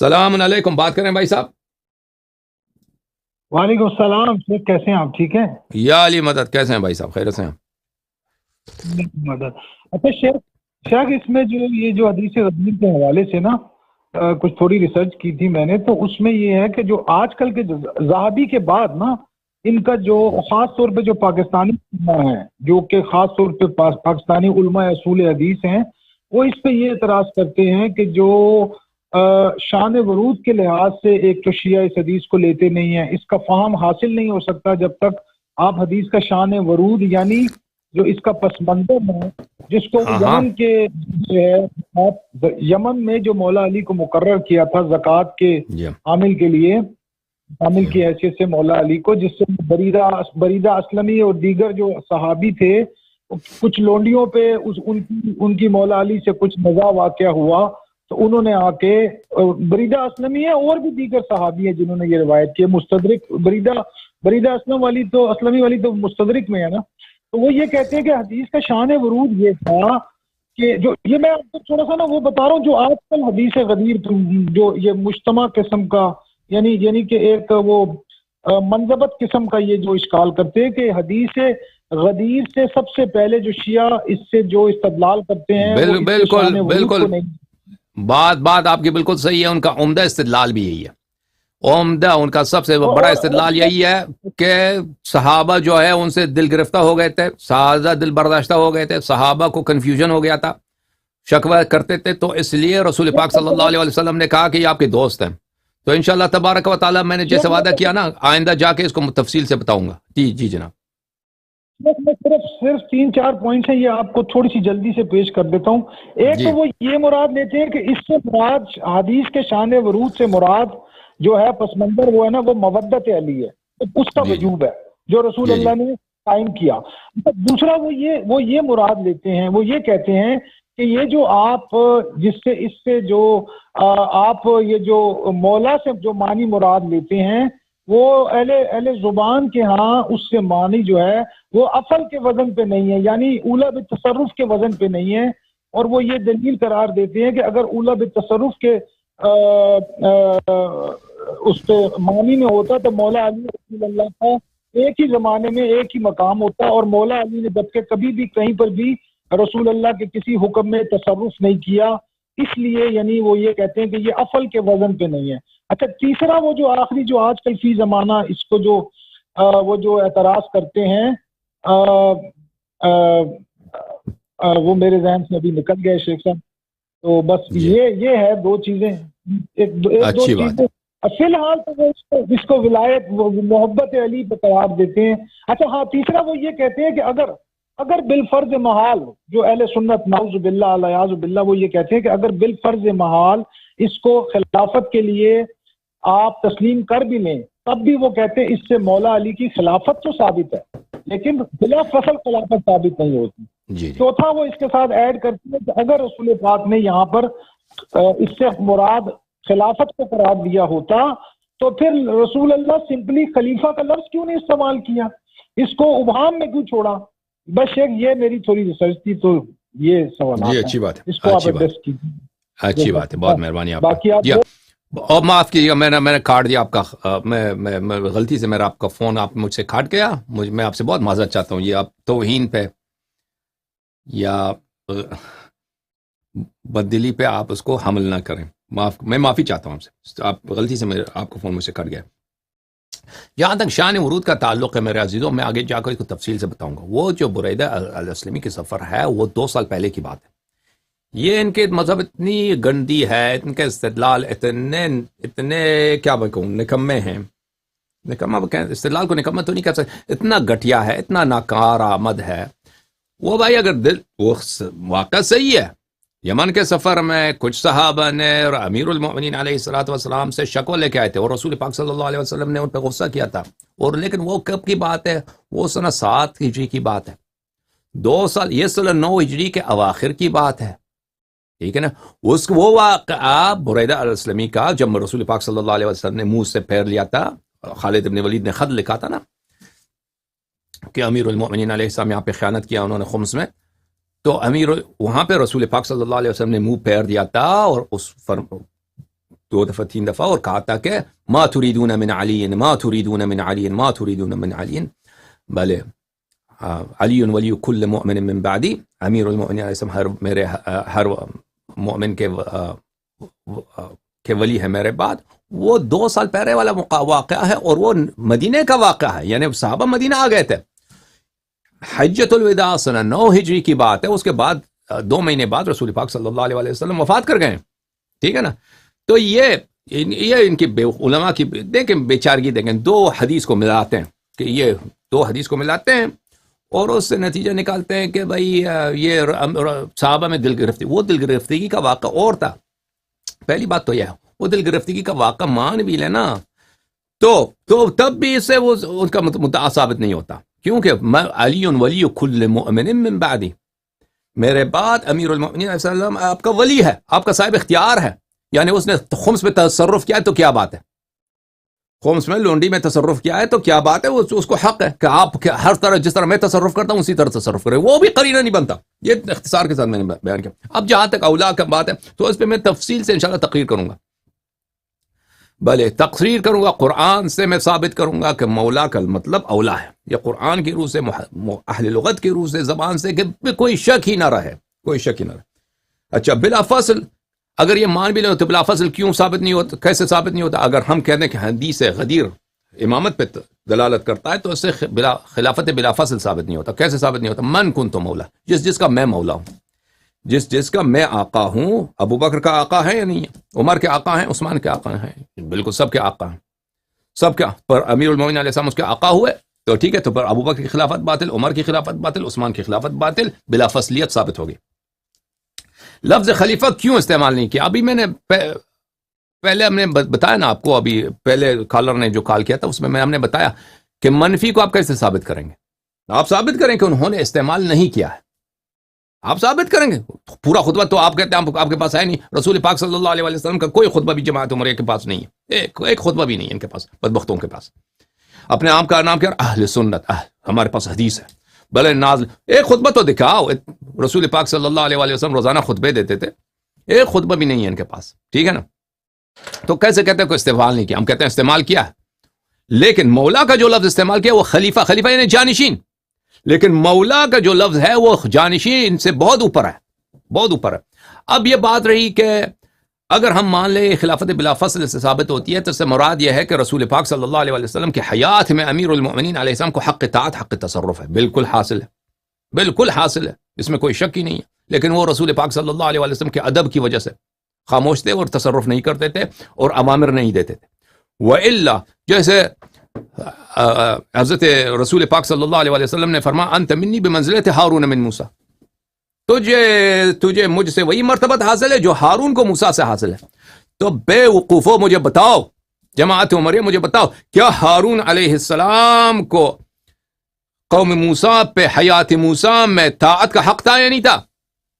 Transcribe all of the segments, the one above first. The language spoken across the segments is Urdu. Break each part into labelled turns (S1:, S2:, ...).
S1: السلام علیکم، بات کریں بھائی صاحب؟
S2: وعلیکم السلام شیخ، کیسے ہیں آپ؟ ٹھیک ہیں؟
S1: یا علی مدد، کیسے ہیں بھائی صاحب؟ خیریت سے ہیں؟
S2: مدد۔ اچھا شیخ اس میں یہ جو حدیث غدیر کے حوالے سے نا کچھ تھوڑی ریسرچ کی تھی میں نے، تو اس میں یہ ہے کہ جو آج کل کے زہابی کے بعد نا ان کا جو خاص طور پہ جو پاکستانی علماء ہیں، جو کہ خاص طور پہ پاکستانی علماء اصول حدیث ہیں، وہ اس پہ یہ اعتراض کرتے ہیں کہ جو شان ورود کے لحاظ سے ایک تو شیعہ اس حدیث کو لیتے نہیں ہیں، اس کا فہم حاصل نہیں ہو سکتا جب تک آپ حدیث کا شان ورود یعنی جو اس کا پس منظر ہے، جس کو یمن کے جو ہے یمن میں جو مولا علی کو مقرر کیا تھا زکوٰۃ کے عامل کے لیے، عامل کی حیثیت سے مولا علی کو، جس سے بریدہ اسلمی اور دیگر جو صحابی تھے کچھ لونڈیوں پہ ان کی مولا علی سے کچھ نزاع واقعہ ہوا، تو انہوں نے آ کے بریدہ اسلمی ہے اور بھی دیگر صحابی ہیں جنہوں نے یہ روایت کی، مستدرک بریدہ اسلمی والی تو مستدرک میں ہے نا، تو وہ یہ کہتے ہیں کہ حدیث کا شان ورود یہ تھا کہ جو یہ میں آپ کو تھوڑا سا نا وہ بتا رہا ہوں، جو آج کل حدیث غدیر جو یہ مجتمع قسم کا یعنی کہ ایک وہ منضبط قسم کا یہ جو اشکال کرتے ہیں کہ حدیث غدیر سے سب سے پہلے جو شیعہ اس سے جو استدلال کرتے ہیں
S1: بالکل بات آپ کی بالکل صحیح ہے، ان کا عمدہ استدلال بھی یہی ہے، ان کا سب سے بڑا استدلال یہی ہے کہ صحابہ جو ہے ان سے دل گرفتہ ہو گئے تھے، سازہ دل برداشتہ ہو گئے تھے، صحابہ کو کنفیوژن ہو گیا تھا، شکوہ کرتے تھے، تو اس لیے رسول پاک صلی اللہ علیہ وسلم نے کہا کہ یہ آپ کے دوست ہیں، تو انشاءاللہ تبارک و تعالی میں نے جیسے وعدہ کیا نا آئندہ جا کے اس کو تفصیل سے بتاؤں گا۔ جی جناب،
S2: میں صرف 3-4 پوائنٹس ہیں، یہ آپ کو تھوڑی سی جلدی سے پیش کر دیتا ہوں۔ ایک تو وہ یہ مراد لیتے ہیں کہ اس سے مراد حدیث کے شان ورود سے مراد جو ہے پس منظر وہ ہے نا وہ مودت علی ہے، اس کا وجوب ہے جو رسول اللہ نے قائم کیا۔ دوسرا وہ یہ مراد لیتے ہیں، وہ یہ کہتے ہیں کہ یہ جو آپ اس سے جو آپ یہ جو مولا سے جو معنی مراد لیتے ہیں وہ اہل زبان کے ہاں اس سے معنی جو ہے وہ افل کے وزن پہ نہیں ہے، یعنی اولا بالتصرف کے وزن پہ نہیں ہے، اور وہ یہ دلیل قرار دیتے ہیں کہ اگر اولا بالتصرف کے اس پہ معنی میں ہوتا تو مولا علی رسول اللہ کا ایک ہی زمانے میں ایک ہی مقام ہوتا، اور مولا علی نے جبکہ کبھی بھی کہیں پر بھی رسول اللہ کے کسی حکم میں تصرف نہیں کیا، اس لیے یعنی وہ یہ کہتے ہیں کہ یہ افل کے وزن پہ نہیں ہے۔ اچھا، تیسرا وہ جو آخری جو آج کل فی زمانہ اس کو جو وہ جو اعتراض کرتے ہیں وہ میرے ذہن سے ابھی نکل گئے شیخ صاحب، تو بس یہ ہے دو چیزیں، ایک دو چیزیں فی الحال تو وہ اس کو ولایت محبت علی پہ قرار دیتے ہیں۔ اچھا ہاں، تیسرا وہ یہ کہتے ہیں کہ اگر بالفرض محال جو اہل سنت نعوذ باللہ الیاذ باللہ وہ یہ کہتے ہیں کہ اگر بالفرض محال اس کو خلافت کے لیے آپ تسلیم کر بھی لیں تب بھی وہ کہتے ہیں اس سے مولا علی کی خلافت تو ثابت ہے لیکن بلا فصل خلافت ثابت نہیں ہوتی۔ چوتھا وہ اس کے ساتھ ایڈ کرتے ہیں کہ اگر رسول پاک نے یہاں پر اس سے مراد خلافت کو قرار دیا ہوتا تو پھر رسول اللہ سمپلی خلیفہ کا لفظ کیوں نہیں استعمال کیا، اس کو ابہام میں کیوں چھوڑا؟ بس یہ میری تھوڑی ریسرچ تھی، تو یہ سوال
S1: اچھی بات ہے،
S2: اس کو آپ ایڈریس کیجیے۔
S1: اچھی بات ہے، بہت مہربانی آپ کا۔ اور معاف کیجیے گا، میں نے کاٹ دیا آپ کا، میں غلطی سے میرا آپ کا فون آپ مجھ سے کاٹ گیا، میں آپ سے بہت معذرت چاہتا ہوں، یہ آپ توہین پہ یا بددلی پہ آپ اس کو حمل نہ کریں، میں معافی چاہتا ہوں آپ سے، آپ غلطی سے آپ کا فون مجھ سے کٹ گیا۔ جہاں تک شان ورود کا تعلق ہے میرے عزیزوں، میں آگے جا کر اس کو تفصیل سے بتاؤں گا۔ وہ جو بریدہ الاسلمی کی سفر ہے وہ 2 سال پہلے کی بات ہے، یہ ان کے مذہب اتنی گندی ہے، ان کے استدلال اتنے کیا بکوں نکمے ہیں، استدلال کو نکمہ تو نہیں کہہ سکتے، اتنا گھٹیا ہے، اتنا ناکار آمد ہے وہ بھائی۔ اگر وہ واقعہ صحیح ہے، یمن کے سفر میں کچھ صحابہ نے اور امیر المؤمنین علیہ الصلوۃ والسلام سے شکوہ لے کے آئے تھے، اور رسول پاک صلی اللہ علیہ وسلم نے ان پہ غصہ کیا تھا، اور لیکن وہ کب کی بات ہے؟ وہ سنہ 7 ہجری کی بات ہے، 2 سال، یہ سنہ 9 ہجری کے اواخر کی بات ہے، ٹھیک ہے نا۔ وہ واقعہ بریدہ الاسلمی کا جب رسول پاک صلی اللہ علیہ وسلم نے منہ سے پھیر لیا تھا، خالد بن ولید نے خط لکھا تھا نا کہ امیر المؤمنین علیہ السلام یہاں پہ خیانت کیا انہوں نے خمس میں، تو وہاں پہ رسول پاک صلی اللہ علیہ وسلم نے منہ پھیر دیا تھا، اور 2 دفعہ 3 دفعہ، اور کہا تھا کہ ما تريدون من علی، ما تريدون من علی، ما تريدون من علی، بلے علی ولی کل مؤمن من بعدی، امیر المؤمنین علیہ السلام میرے ہر مومن کے ولی ہے میرے بعد۔ وہ 2 سال پہلے والا واقعہ ہے، اور وہ مدینہ کا واقعہ ہے، یعنی صحابہ مدینہ آ گئے تھے۔ حجۃ الوداع سنہ 9 ہجری کی بات ہے، اس کے بعد 2 مہینے بعد رسول پاک صلی اللہ علیہ وسلم وفات کر گئے، ٹھیک ہے نا۔ تو یہ ان کی علماء کی دیکھیں بیچارگی، دیکھیں 2 حدیث کو ملاتے ہیں، کہ یہ 2 حدیث کو ملاتے ہیں اور اس سے نتیجہ نکالتے ہیں کہ بھائی یہ صحابہ میں دل گرفتگی، وہ دل گرفتگی کا واقعہ اور تھا۔ پہلی بات تو یہ ہے، وہ دل گرفتگی کا واقعہ مان بھی لینا تو تب بھی اس سے وہ ان کا مدعا ثابت نہیں ہوتا، کیونکہ علی ولی کل مؤمن من بعدی، میرے بعد امیر المؤمنین علیہ السلام آپ کا ولی ہے، آپ کا صاحب اختیار ہے، یعنی اس نے خمس میں تصرف کیا ہے تو کیا بات ہے، خمس میں لونڈی میں تصرف کیا ہے تو کیا بات ہے، اس کو حق ہے کہ آپ ہر طرح جس طرح میں تصرف کرتا ہوں اسی طرح تصرف کرے، وہ بھی قرینہ نہیں بنتا۔ یہ اختصار کے ساتھ میں نے بیان کیا۔ اب جہاں تک اولا کا بات ہے تو اس پہ میں تفصیل سے انشاءاللہ تقریر کروں گا، بھلے تقریر کروں گا، قرآن سے میں ثابت کروں گا کہ مولا کا مطلب اولا ہے، یہ قرآن کی روح سے، اہل لغت کی روح سے، زبان سے، کہ کوئی شک ہی نہ رہے، کوئی شک ہی نہ رہے۔ اچھا بلا فصل اگر یہ مان بھی لیں تو بلا فصل کیوں ثابت نہیں ہوتا، کیسے ثابت نہیں ہوتا؟ اگر ہم کہتے ہیں کہ حدیث غدیر امامت پہ دلالت کرتا ہے تو اس سے خلافت بلا فصل ثابت نہیں ہوتا۔ کیسے ثابت نہیں ہوتا؟ من کنت مولا، جس کا میں مولا ہوں، جس کا میں آقا ہوں۔ ابو بکر کا آقا ہے یا نہیں ہے؟ عمر کے آقا ہیں، عثمان کے آقا ہیں، بالکل سب کے آقا ہیں، سب کے پر امیر المومنین علیہ السلام اس کے آقا ہوئے تو ٹھیک ہے، تو پر ابو بکر کی خلافت باطل، عمر کی خلافت باطل، عثمان کی خلافت باطل، بلا فصلیت ثابت ہوگی۔ لفظ خلیفہ کیوں استعمال نہیں کیا؟ ابھی میں نے پہلے ہم نے بتایا نا آپ کو، ابھی پہلے کالر نے جو کال کیا تھا اس میں ہم نے بتایا کہ منفی کو آپ کیسے ثابت کریں گے؟ آپ ثابت کریں کہ انہوں نے استعمال نہیں کیا ہے، آپ ثابت کریں گے۔ پورا خطبہ تو آپ کہتے ہیں آپ کے پاس ہے نہیں، رسول پاک صلی اللہ علیہ وسلم کا کوئی خطبہ بھی جماعت عمریہ کے پاس نہیں ہے، ایک خطبہ بھی نہیں ہے ان کے پاس، بدبختوں کے پاس۔ اپنے آپ کا نام کیا؟ اہل سنت، ہمارے پاس حدیث ہے، بھلے نازل ایک خطبہ تو دکھاؤ۔ رسول پاک صلی اللہ علیہ وسلم روزانہ خطبے دیتے تھے، ایک خطبہ بھی نہیں ہے ان کے پاس، ٹھیک ہے نا۔ تو کیسے کہتے ہیں کوئی استعمال نہیں کیا؟ ہم کہتے ہیں استعمال کیا ہے، لیکن مولا کا جو لفظ استعمال کیا وہ خلیفہ یعنی جانشین، لیکن مولا کا جو لفظ ہے وہ جانشین سے بہت اوپر ہے، بہت اوپر ہے۔ اب یہ بات رہی کہ اگر ہم مان لیں خلافت بلا فصل سے ثابت ہوتی ہے تو اس سے مراد یہ ہے کہ رسول پاک صلی اللہ علیہ وسلم کی حیات میں امیر المؤمنین علیہ السلام کو حق اطاعت، حق تصرف ہے، بالکل حاصل ہے، بالکل حاصل ہے، اس میں کوئی شک ہی نہیں ہے۔ لیکن وہ رسول پاک صلی اللہ علیہ وسلم کے ادب کی وجہ سے خاموش تھے اور تصرف نہیں کرتے تھے اور اوامر نہیں دیتے تھے۔ وَإِلَّا جیسے حضرت رسول پاک صلی اللہ علیہ وسلم نے فرمایا انت منی بمنزلت ہارون من موسیٰ، تجھے مجھ سے وہی مرتبت حاصل ہے جو ہارون کو موسیٰ سے حاصل ہے۔ تو بے وقوفو مجھے بتاؤ، جماعت عمریہ مجھے بتاؤ، کیا ہارون علیہ السلام کو قوم موسیٰ پہ حیات موسیٰ میں طاعت کا حق تھا یا نہیں تھا؟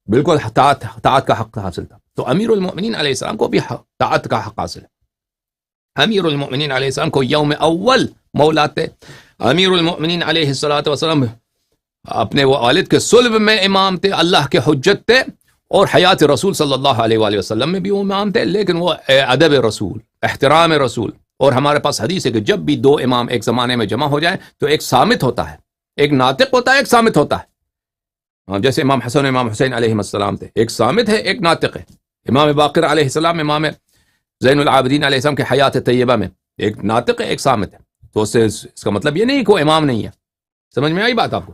S1: بالکل طاعت کا حق حاصل تھا۔ تو امیر المؤمنین علیہ السلام کو بھی طاعت کا حق حاصل ہے۔ امیر المؤمنین علیہ السلام کو یوم اول مولا تھے، امیر المؤمنین علیہ السلام اپنے والد کے صلب میں امام تھے، اللہ کے حجت تھے، اور حیات رسول صلی اللہ علیہ وآلہ وسلم میں بھی وہ امام تھے، لیکن وہ ادب رسول، احترام رسول۔ اور ہمارے پاس حدیث ہے کہ جب بھی 2 امام ایک زمانے میں جمع ہو جائیں تو ایک صامت ہوتا ہے، ایک ناطق ہوتا ہے، ایک صامت ہوتا ہے۔ جیسے امام حسن امام حسین علیہ السلام تھے، ایک صامت ہے، ایک ناطق ہے۔ امام باقر علیہ السلام، امام زین العابدین علیہ السلام کے حیات طیبہ میں ایک ناطق ہے، ایک صامت ہے۔ تو اس کا مطلب یہ نہیں کہ وہ امام نہیں ہے، سمجھ میں آئی بات آپ کو؟